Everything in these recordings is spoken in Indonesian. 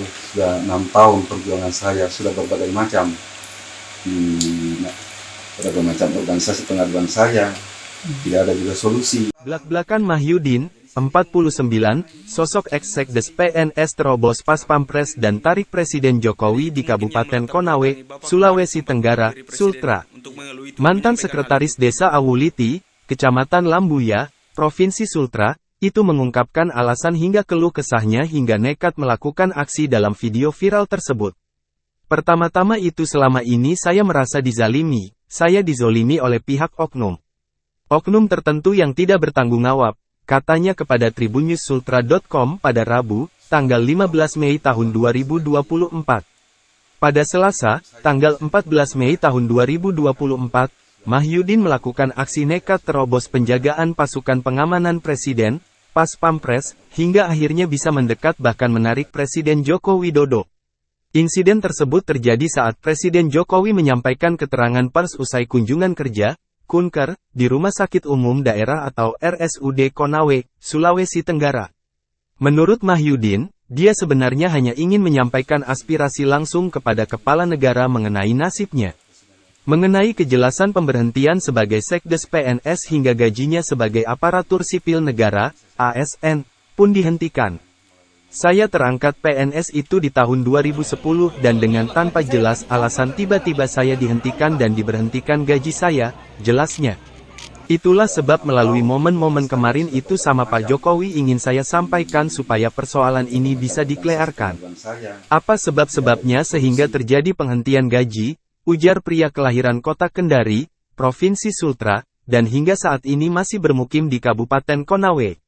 sudah 6 tahun perjuangan saya, sudah berbagai macam di berbagai macam organisasi pengaduan saya, tidak ada juga solusi. Blak-blakan Mahyudin, 49, sosok ex-sekdes PNS terobos pas pampres dan tarik Presiden Jokowi di Kabupaten Konawe, Sulawesi Tenggara, Sultra. Mantan Sekretaris Desa Awuliti, Kecamatan Lambuya, Provinsi Sultra, itu mengungkapkan alasan hingga keluh kesahnya hingga nekat melakukan aksi dalam video viral tersebut. Pertama-tama itu selama ini saya merasa dizalimi, saya dizolimi oleh pihak oknum. Oknum tertentu yang tidak bertanggung jawab, katanya kepada tribunnews-sultra.com pada Rabu, tanggal 15 Mei tahun 2024. Pada Selasa, tanggal 14 Mei tahun 2024, Mahyudin melakukan aksi nekat terobos penjagaan pasukan pengamanan Presiden, Pas Pampres, hingga akhirnya bisa mendekat bahkan menarik Presiden Joko Widodo. Insiden tersebut terjadi saat Presiden Jokowi menyampaikan keterangan pers usai kunjungan kerja, Kunker, di Rumah Sakit Umum Daerah atau RSUD Konawe, Sulawesi Tenggara. Menurut Mahyudin, dia sebenarnya hanya ingin menyampaikan aspirasi langsung kepada kepala negara mengenai nasibnya. Mengenai kejelasan pemberhentian sebagai sekdes PNS hingga gajinya sebagai aparatur sipil negara, ASN, pun dihentikan. Saya terangkat PNS itu di tahun 2010 dan dengan tanpa jelas alasan tiba-tiba saya dihentikan dan diberhentikan gaji saya, jelasnya. Itulah sebab melalui momen-momen kemarin itu sama Pak Jokowi ingin saya sampaikan supaya persoalan ini bisa diklearkan. Apa sebab-sebabnya sehingga terjadi penghentian gaji, ujar pria kelahiran Kota Kendari, Provinsi Sultra, dan hingga saat ini masih bermukim di Kabupaten Konawe.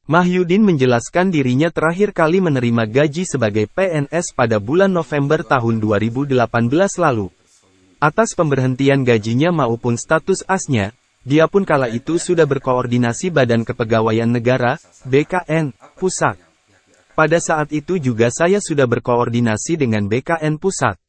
Mahyudin menjelaskan dirinya terakhir kali menerima gaji sebagai PNS pada bulan November tahun 2018 lalu. Atas pemberhentian gajinya maupun status ASnya, dia pun kala itu sudah berkoordinasi Badan Kepegawaian Negara, BKN, Pusat. Pada saat itu juga saya sudah berkoordinasi dengan BKN Pusat.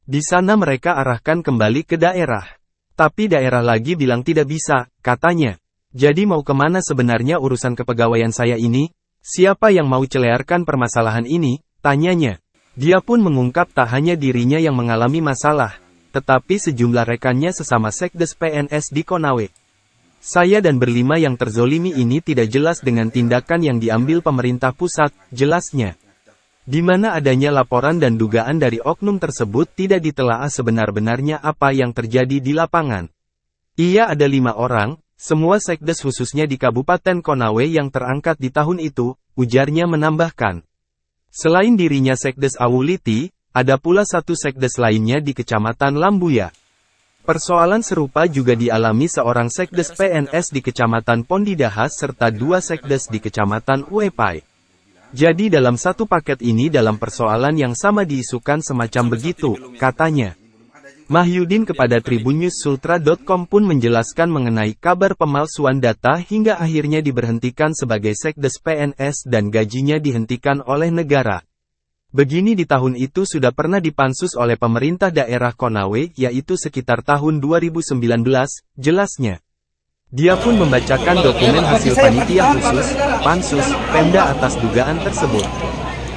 Di sana mereka arahkan kembali ke daerah. Tapi daerah lagi bilang tidak bisa, katanya. Jadi mau kemana sebenarnya urusan kepegawaian saya ini? Siapa yang mau celearkan permasalahan ini? Tanyanya. Dia pun mengungkap tak hanya dirinya yang mengalami masalah, tetapi sejumlah rekannya sesama sekdes PNS di Konawe. Saya dan berlima yang terzolimi ini tidak jelas dengan tindakan yang diambil pemerintah pusat, jelasnya. Di mana adanya laporan dan dugaan dari oknum tersebut tidak ditelaah sebenar-benarnya apa yang terjadi di lapangan. Ia ada 5 orang, semua sekdes khususnya di Kabupaten Konawe yang terangkat di tahun itu, ujarnya menambahkan. Selain dirinya sekdes Awuliti, ada pula satu sekdes lainnya di Kecamatan Lambuya. Persoalan serupa juga dialami seorang sekdes PNS di Kecamatan Pondidahas serta 2 sekdes di Kecamatan Uepai. Jadi dalam satu paket ini dalam persoalan yang sama diisukan semacam begitu, katanya. Mahyudin kepada tribunnews-sultra.com pun menjelaskan mengenai kabar pemalsuan data hingga akhirnya diberhentikan sebagai sekdes PNS dan gajinya dihentikan oleh negara. Begini di tahun itu sudah pernah dipansus oleh pemerintah daerah Konawe yaitu sekitar tahun 2019, jelasnya. Dia pun membacakan dokumen hasil panitia khusus, pansus, Pemda atas dugaan tersebut.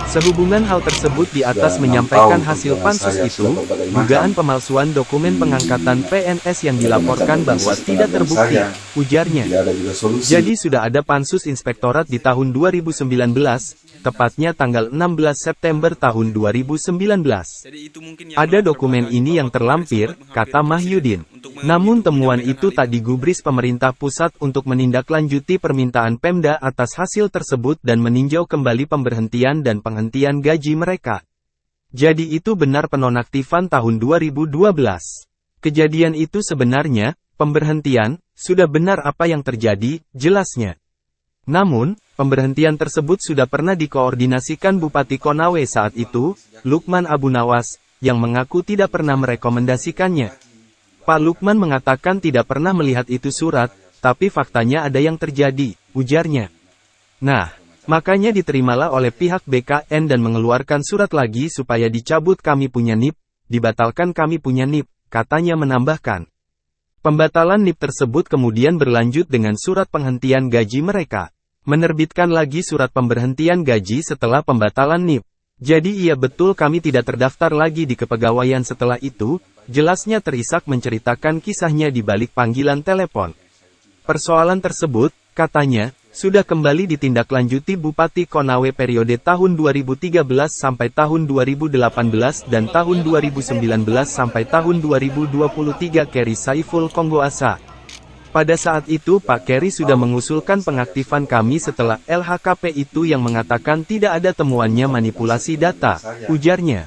Sehubungan hal tersebut di atas menyampaikan hasil pansus itu, dugaan pemalsuan dokumen pengangkatan PNS yang dilaporkan bahwa tidak terbukti, ujarnya. Jadi sudah ada pansus inspektorat di tahun 2019, tepatnya tanggal 16 September tahun 2019. Ada dokumen ini yang terlampir, kata Mahyudin. Namun temuan itu tak digubris pemerintah pusat untuk menindaklanjuti permintaan Pemda atas hasil tersebut dan meninjau kembali pemberhentian dan penghentian gaji mereka. Jadi itu benar penonaktifan tahun 2012. Kejadian itu sebenarnya, pemberhentian, sudah benar apa yang terjadi, jelasnya. Namun, pemberhentian tersebut sudah pernah dikoordinasikan Bupati Konawe saat itu, Lukman Abu Nawas, yang mengaku tidak pernah merekomendasikannya. Pak Lukman mengatakan tidak pernah melihat itu surat, tapi faktanya ada yang terjadi, ujarnya. Nah, makanya diterimalah oleh pihak BKN dan mengeluarkan surat lagi supaya dicabut kami punya NIP, dibatalkan kami punya NIP, katanya menambahkan. Pembatalan NIP tersebut kemudian berlanjut dengan surat penghentian gaji mereka. Menerbitkan lagi surat pemberhentian gaji setelah pembatalan NIP. Jadi iya betul kami tidak terdaftar lagi di kepegawaian setelah itu, jelasnya Terisak menceritakan kisahnya di balik panggilan telepon. Persoalan tersebut, katanya, sudah kembali ditindaklanjuti Bupati Konawe periode tahun 2013 sampai tahun 2018 dan tahun 2019 sampai tahun 2023 Keri Saiful Konggoasa. Pada saat itu Pak Keri sudah mengusulkan pengaktifan kami setelah LHKP itu yang mengatakan tidak ada temuannya manipulasi data, ujarnya.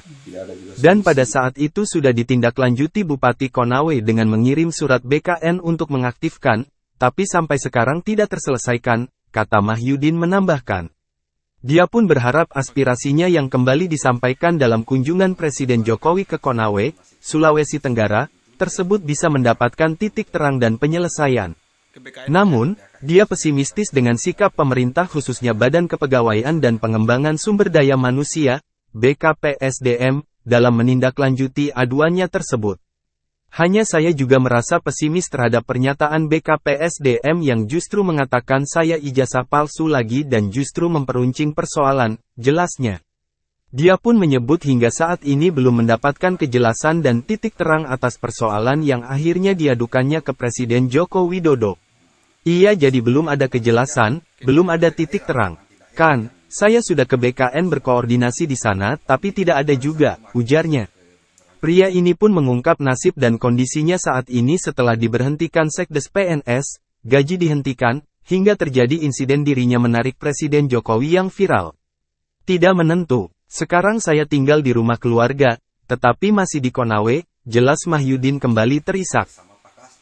Dan pada saat itu sudah ditindaklanjuti Bupati Konawe dengan mengirim surat BKN untuk mengaktifkan, tapi sampai sekarang tidak terselesaikan, kata Mahyudin menambahkan. Dia pun berharap aspirasinya yang kembali disampaikan dalam kunjungan Presiden Jokowi ke Konawe, Sulawesi Tenggara, tersebut bisa mendapatkan titik terang dan penyelesaian. Namun, dia pesimistis dengan sikap pemerintah khususnya Badan Kepegawaian dan Pengembangan Sumber Daya Manusia, BKPSDM, dalam menindaklanjuti aduannya tersebut. Hanya saya juga merasa pesimis terhadap pernyataan BKPSDM yang justru mengatakan saya ijazah palsu lagi dan justru memperuncing persoalan, jelasnya. Dia pun menyebut hingga saat ini belum mendapatkan kejelasan dan titik terang atas persoalan yang akhirnya diadukannya ke Presiden Joko Widodo. Iya jadi belum ada kejelasan, belum ada titik terang. Kan, saya sudah ke BKN berkoordinasi di sana tapi tidak ada juga, ujarnya. Pria ini pun mengungkap nasib dan kondisinya saat ini setelah diberhentikan Sekdes PNS, gaji dihentikan, hingga terjadi insiden dirinya menarik Presiden Jokowi yang viral. Tidak menentu. Sekarang saya tinggal di rumah keluarga, tetapi masih di Konawe, jelas Mahyudin kembali terisak.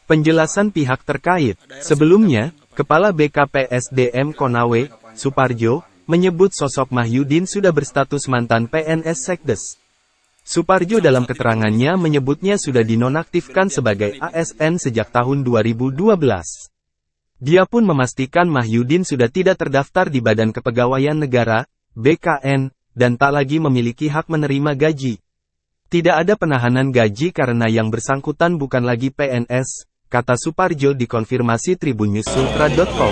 Penjelasan pihak terkait, sebelumnya, Kepala BKPSDM Konawe, Suparjo, menyebut sosok Mahyudin sudah berstatus mantan PNS Sekdes. Suparjo dalam keterangannya menyebutnya sudah dinonaktifkan sebagai ASN sejak tahun 2012. Dia pun memastikan Mahyudin sudah tidak terdaftar di Badan Kepegawaian Negara, BKN, dan tak lagi memiliki hak menerima gaji. Tidak ada penahanan gaji karena yang bersangkutan bukan lagi PNS, kata Suparjo dikonfirmasi tribunnews.sultra.com.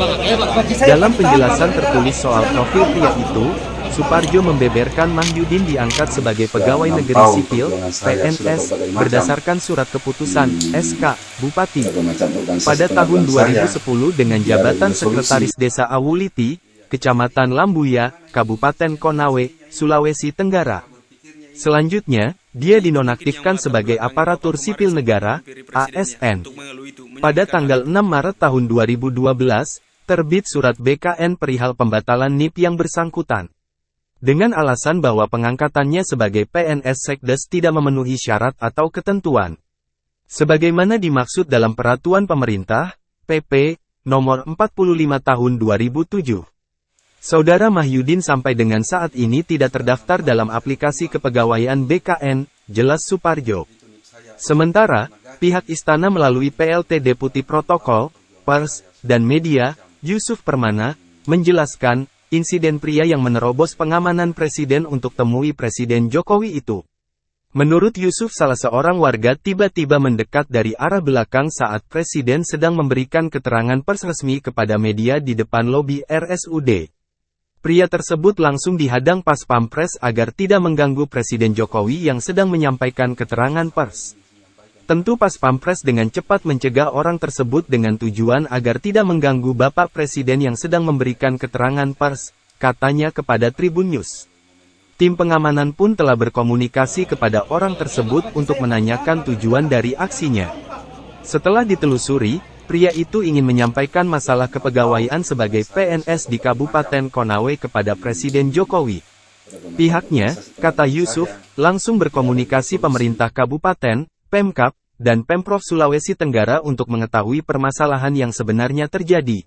Dalam penjelasan tertulis soal profil pria itu, Suparjo membeberkan Mahyudin diangkat sebagai pegawai negeri sipil, PNS, berdasarkan surat keputusan, SK, Bupati. Pada tahun 2010 dengan jabatan Sekretaris Desa Awuliti, Kecamatan Lambuya, Kabupaten Konawe, Sulawesi Tenggara. Selanjutnya, dia dinonaktifkan sebagai aparatur sipil negara, ASN. Pada tanggal 6 Maret tahun 2012, terbit surat BKN perihal pembatalan NIP yang bersangkutan. Dengan alasan bahwa pengangkatannya sebagai PNS Sekdes tidak memenuhi syarat atau ketentuan. Sebagaimana dimaksud dalam Peraturan Pemerintah, PP, Nomor 45 Tahun 2007. Saudara Mahyudin sampai dengan saat ini tidak terdaftar dalam aplikasi kepegawaian BKN, jelas Suparjo. Sementara, pihak istana melalui PLT Deputi Protokol, Pers, dan Media, Yusuf Permana, menjelaskan, insiden pria yang menerobos pengamanan presiden untuk temui Presiden Jokowi itu. Menurut Yusuf salah seorang warga tiba-tiba mendekat dari arah belakang saat presiden sedang memberikan keterangan pers resmi kepada media di depan lobi RSUD. Pria tersebut langsung dihadang pas pampres agar tidak mengganggu Presiden Jokowi yang sedang menyampaikan keterangan pers. Tentu pas pampres dengan cepat mencegah orang tersebut dengan tujuan agar tidak mengganggu Bapak Presiden yang sedang memberikan keterangan pers, katanya kepada Tribun News. Tim pengamanan pun telah berkomunikasi kepada orang tersebut untuk menanyakan tujuan dari aksinya. Setelah ditelusuri, pria itu ingin menyampaikan masalah kepegawaian sebagai PNS di Kabupaten Konawe kepada Presiden Jokowi. Pihaknya, kata Yusuf, langsung berkomunikasi pemerintah kabupaten, Pemkab, dan Pemprov Sulawesi Tenggara untuk mengetahui permasalahan yang sebenarnya terjadi.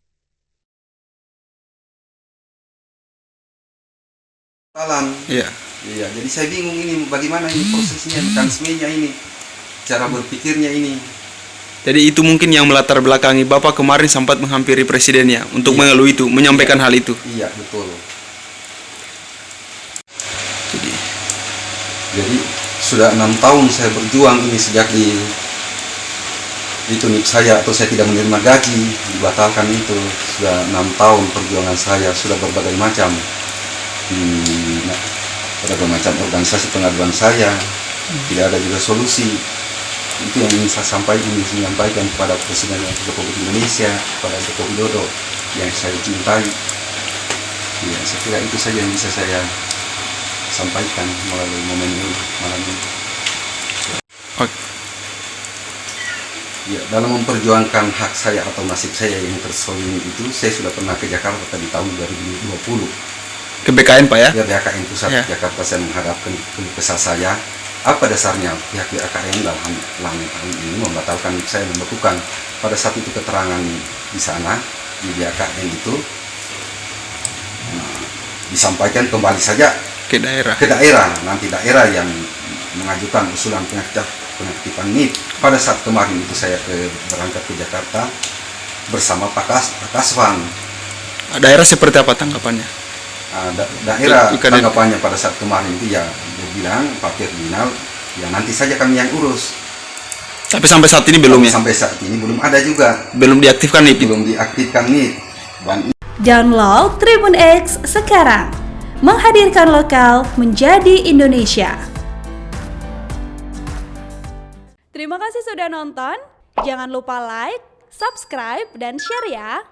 Iya. Iya, jadi saya bingung ini bagaimana ini prosesnya, mekanismenya ini, cara berpikirnya ini. Jadi itu mungkin yang melatar belakangi Bapak kemarin sempat menghampiri presidennya untuk mengeluh itu, menyampaikan hal itu. Iya, betul. Jadi sudah 6 tahun saya berjuang ini sejak itu NIP saya atau saya tidak menerima gaji, dibatalkan itu. Sudah 6 tahun perjuangan saya, sudah berbagai macam. berbagai macam organisasi pengaduan saya, tidak ada juga solusi. Itu yang ingin saya menyampaikan kepada Presiden Republik Indonesia, kepada Joko Widodo yang saya cintai. Ya, saya kira itu saja yang bisa saya sampaikan melalui momen ini malam ini. Oke. Ya, dalam memperjuangkan hak saya atau nasib saya yang tersolimi itu, saya sudah pernah ke Jakarta di tahun 2020. Ke BKN Pak ya? Ya, BKN Pusat Ya. Jakarta, saya menghadapkan keluh kesah saya. Apa dasarnya pihak BKN dalam hal ini membatalkan saya membekukan pada saat itu keterangan di sana di BKN itu disampaikan kembali saja Ke daerah. ke daerah, nanti daerah yang mengajukan usulan pengaktifan NIP. Pada saat kemarin itu saya berangkat ke Jakarta bersama Pak Kasvan. Daerah seperti apa tanggapannya? Daerah Ikatan- tanggapannya pada saat kemarin itu ya dia bilang Pak Ferdinand ya nanti saja kami yang urus. Tapi sampai saat ini belum ya? Sampai saat ini belum ada juga, Belum diaktifkan nih. belum diaktifkan NIP. Dan Download Tribun X sekarang. Menghadirkan lokal menjadi Indonesia. Terima kasih sudah nonton. Jangan lupa like, subscribe, dan share ya.